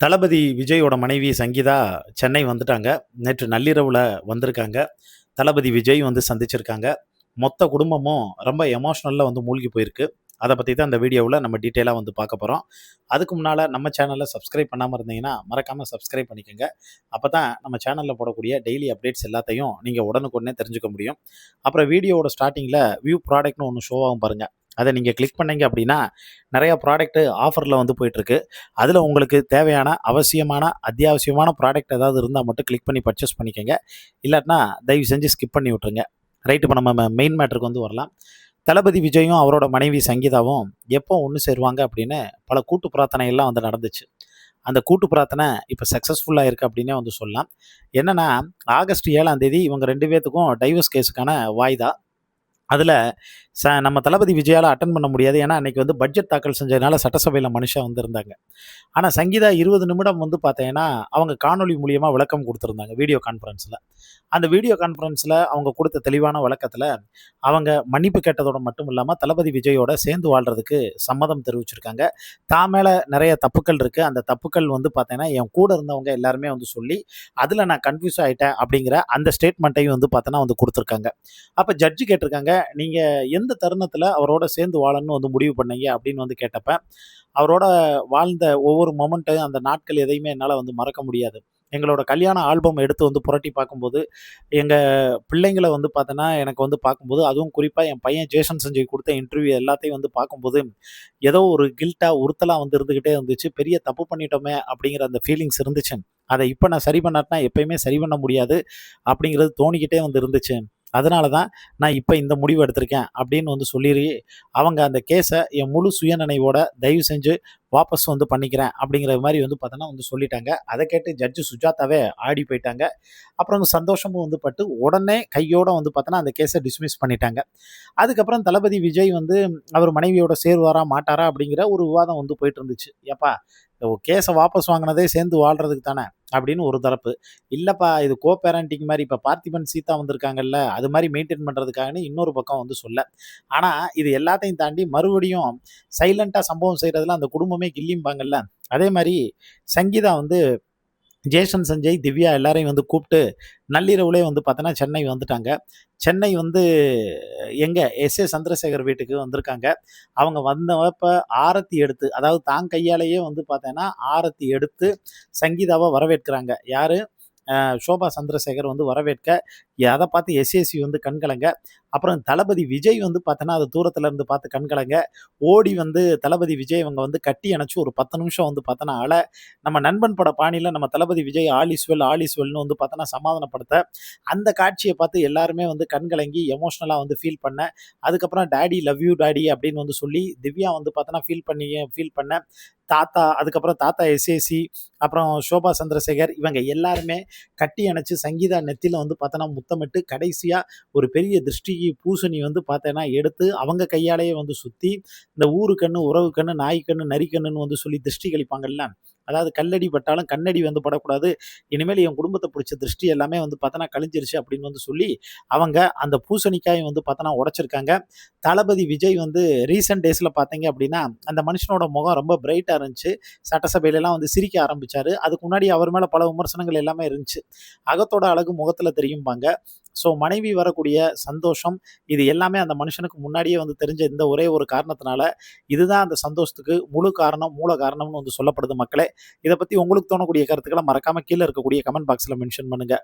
தளபதி விஜயோட மனைவி சங்கீதா சென்னை வந்துட்டாங்க. நேற்று நள்ளிரவுல வந்திருக்காங்க. தளபதி விஜய் வந்து சந்திச்சிருக்காங்க. மொத்த குடும்பமும் ரொம்ப எமோஷனல்ல வந்து மூழ்கி போயிருக்கு. அத பத்தி தான் இந்த வீடியோவுல நம்ம டீட்டெயிலா வந்து பார்க்க போறோம். அதுக்கு முன்னால நம்ம சேனல சப்ஸ்கிரைப் பண்ணாம இருந்தீங்கன்னா, மறக்காம சப்ஸ்கிரைப் பண்ணிக்கங்க. அப்பதான் நம்ம சேனல்ல போடக்கூடிய டெய்லி அப்டேட்ஸ் எல்லாத்தையும் நீங்க உடனுக்குடனே தெரிஞ்சுக்க முடியும். அப்புறம் வீடியோவோட ஸ்டார்ட்டிங்ல வியூ ப்ராடக்ட்னு ஒண்ணு ஷோ ஆகும் பாருங்க. அத நீங்க கிளிக் பண்ணீங்க அப்படின்னா, நெறைய ப்ராடக்ட் ஆஃபர்ல வந்து போயிட்டுருக்கு. அதில உங்களுக்கு தேவையான அவசியமான, அத்தியாவசியமான ப்ராடக்ட் ஏதாவது இருந்தா மட்டும் கிளிக் பண்ணி பர்ச்சேஸ் பண்ணிக்கங்க. இல்லாட்டினா தயவு செஞ்சு ஸ்கிப் பண்ணி விட்டுருங்க. ரைட், இப்ப நம்ம மெயின் மேட்டருக்கு வந்து வரலாம். தளபதி விஜயும், அவரோட மனைவி சங்கீதாவும் எப்போ ஒண்ணு சேருவாங்க அப்படின்னு பல கூட்டு பிரார்த்தனைகள்லாம் வந்து நடந்துச்சு. அந்த கூட்டு பிரார்த்தனை இப்ப சக்சஸ்ஃபுல்லா இருக்கு அப்படின்னே வந்து சொல்லலாம். என்னன்னா, ஆகஸ்ட் 7ஆம் தேதி இவங்க 2 பேத்துக்கும் டைவர்ஸ் கேஸுக்கான வாய்தா. அதில நம்ம தளபதி விஜயால அட்டெண்ட் பண்ண முடியாது. ஏன்னா, அன்னைக்கு வந்து பட்ஜெட் தாக்கல் செஞ்சதுனால சட்டசபையில மனுஷா வந்திருந்தாங்க. ஆனா, சங்கீதா 20 நிமிடம் வந்து பார்த்தீங்கன்னா, அவங்க காணொளி மூலியமா விளக்கம் குடுத்திருந்தாங்க, வீடியோ கான்ஃபரன்ஸ்ல. அந்த வீடியோ கான்ஃபரன்ஸ்ல அவங்க குடுத்த தெளிவான விளக்கத்துல, அவங்க மன்னிப்பு கேட்டதோட மட்டும் இல்லாம, தளபதி விஜயோட சேர்ந்து வாழ்றதுக்கு சம்மதம் தெரிவிச்சிருக்காங்க. தான் மேல நெறைய தப்புக்கள் இருக்கு. அந்த தப்புக்கள் வந்து பார்த்தீங்கன்னா, என் கூட இருந்தவங்க எல்லாருமே வந்து சொல்லி, அதுல நான் கன்ஃப்யூஸ் ஆயிட்டேன் அப்படிங்கிற அந்த ஸ்டேட்மெண்ட்டையும் வந்து பார்த்தீங்கன்னா வந்து குடுத்திருக்காங்க. அப்ப ஜட்ஜ் கேட்டிருக்காங்க, "நீங்க எந்த தருணத்துல அவரோட சேர்ந்து வாழணும்னு வந்து முடிவு பண்ணீங்க?" அப்படின்னு வந்து கேட்டப்ப, அவரோட வாழ்ந்த ஒவ்வொரு மொமெண்ட்டையும், அந்த நாட்கள் எதையுமே என்னால வந்து மறக்க முடியாது. எங்களோட கல்யாண ஆல்பம் எடுத்து வந்து புரட்டி பார்க்கும்போது, எங்க பிள்ளைங்கள வந்து பார்த்தோன்னா, எனக்கு வந்து பார்க்கும்போது, அதுவும் குறிப்பா என் பையன் ஜேசன் சஞ்சய் குடுத்த இன்டர்வியூ எல்லாத்தையும் வந்து பார்க்கும்போது, ஏதோ ஒரு கில்ட்டா, உறுத்தலா வந்து இருந்துகிட்டே இருந்துச்சு. பெரிய தப்பு பண்ணிட்டோமே! அப்படிங்கிற அந்த ஃபீலிங்ஸ் இருந்துச்சு. அத இப்ப நான் சரி பண்ணாட்டினா எப்பயுமே சரி பண்ண முடியாது அப்படிங்கிறது தோணிக்கிட்டே வந்து இருந்துச்சு. அதனால தான் நான் இப்ப இந்த முடிவு எடுத்திருக்கேன் அப்படின்னு வந்து சொல்லி, அவங்க அந்த கேஸ என் முழு சுயநினைவோட தயவு செஞ்சு வாபஸ் வந்து பண்ணிக்கிறேன் அப்படிங்கிற மாரி வந்து பார்த்தோன்னா வந்து சொல்லிட்டாங்க. அத கேட்டு ஜட்ஜ் சுஜாதாவே ஆடி போயிட்டாங்க. அப்புறம் சந்தோஷமும் வந்து பட்டு உடனே கையோட வந்து பார்த்தோன்னா அந்த கேஸ டிஸ்மிஸ் பண்ணிட்டாங்க. அதுக்கப்புறம் தளபதி விஜய் வந்து அவர் மனைவியோட சேருவாரா, மாட்டாரா அப்படிங்கிற ஒரு விவாதம் வந்து போயிட்டு இருந்துச்சு. "ஏப்பா, கேஸ வாபஸ் வாங்குனதே சேர்ந்து வாழ்றதுக்கு தானே" அப்படின்னு ஒரு தரப்பு. "இல்லப்பா, இது கோ பேரண்டிங் மாரி இப்ப பார்த்திபன், சீதா வந்திருக்காங்கல்ல, அது மாரி மெயின்டெயின் பண்றதுக்காகன்னு" இன்னொரு பக்கம் வந்து சொல்ல. ஆனா, இது எல்லாத்தையும் தாண்டி மறுபடியும் சைலன்ட்டா சம்பவம் செய்றதுல அந்த குடும்பமே கில்லிம்பாங்கல்ல, அதே மாரி சங்கீதா வந்து ஜேசன், சஞ்சய், திவ்யா எல்லாரையும் வந்து கூப்ட்டு நள்ளிரவுலயே வந்து பார்த்தோன்னா, சென்னை வந்துட்டாங்க. சென்னை வந்து எங்க எஸ்.ஏ. சந்திரசேகர் வீட்டுக்கு வந்திருக்காங்க. அவங்க வந்தப்ப ஆரத்தி எடுத்து, அதாவது தான் கையாலேயே வந்து பார்த்தேன்னா, ஆரத்தி எடுத்து சங்கீதாவ வரவேற்கிறாங்க. யாரு? ஷோபா சந்திரசேகர் வந்து வரவேற்க, அத பார்த்து எஸ்ஏசி வந்து கண்கலங்க. அப்புறம் தளபதி விஜய் வந்து பார்த்தோன்னா, அத தூரத்துல இருந்து பார்த்து கண்கலங்க. ஓடி வந்து தளபதி விஜய் இவங்க வந்து கட்டி அணைச்சு ஒரு 10 நிமிஷம் வந்து பார்த்தோன்னா அழ, நம்ம நண்பன் பட பாணியில நம்ம Thalapathy Vijay all is well, all is வெல்ன்னு வந்து பார்த்தோன்னா சமாதானப்படுத்த, அந்த காட்சிய பார்த்து எல்லாருமே வந்து கண்கலங்கி எமோஷனலா வந்து ஃபீல் பண்ண. அதுக்கப்புறம் டாடி லவ் யூ டாடி அப்படின்னு வந்து சொல்லி, திவ்யா வந்து பார்த்தோன்னா ஃபீல் பண்ண. தாத்தா, அதுக்கப்புறம் தாத்தா எஸ்ஏசி, அப்புறம் ஷோபா சந்திரசேகர் இவங்க எல்லாருமே கட்டி அணைச்சு சங்கீதா நெத்தியில வந்து பார்த்தோன்னா முத்தமிட்டு, கடைசியா ஒரு பெரிய திருஷ்டி பூசணி வந்து பார்த்தேன்னா எடுத்து அவங்க கையாலேயே வந்து சுத்தி, இந்த ஊரு கண்ணு, உறவு கண்ணு, நாய் கண்ணு, நரி கண்ணுன்னு வந்து சொல்லி திருஷ்டி கழிப்பாங்கல்ல. அதாவது கல்லடி பட்டாலும் கண்ணடி வந்து படக்கூடாது. இனிமேல் என் குடும்பத்த புடிச்ச திருஷ்டி எல்லாமே வந்து பார்த்தோன்னா கழிஞ்சிருச்சு அப்படின்னு வந்து சொல்லி, அவங்க அந்த பூசணிக்காய வந்து பார்த்தோன்னா உடைச்சிருக்காங்க. தளபதி விஜய் வந்து ரீசென்ட் டேஸ்ல பார்த்தீங்க அப்படின்னா, அந்த மனுஷனோட முகம் ரொம்ப பிரைட்டா இருந்துச்சு. சட்டசபையிலலாம் வந்து சிரிக்க ஆரம்பிச்சாரு. அதுக்கு முன்னாடி அவர் மேல பல விமர்சனங்கள் எல்லாமே இருந்துச்சு. "அகத்தோட அழகு முகத்துல தெரியும்பாங்க." ஸோ மனைவி வரக்கூடிய சந்தோஷம், இது எல்லாமே அந்த மனுஷனுக்கு முன்னாடியே வந்து தெரிஞ்ச இந்த ஒரே ஒரு காரணத்தினால, இதுதான் அந்த சந்தோஷத்துக்கு முழு காரணம், மூல காரணம்னு வந்து சொல்லப்படுது மக்களே. இத பத்தி உங்களுக்கு தோணக்கூடிய கருத்துக்கள மறக்காம கீழ இருக்கக்கூடிய கமெண்ட் பாக்ஸ்ல மென்ஷன் பண்ணுங்க.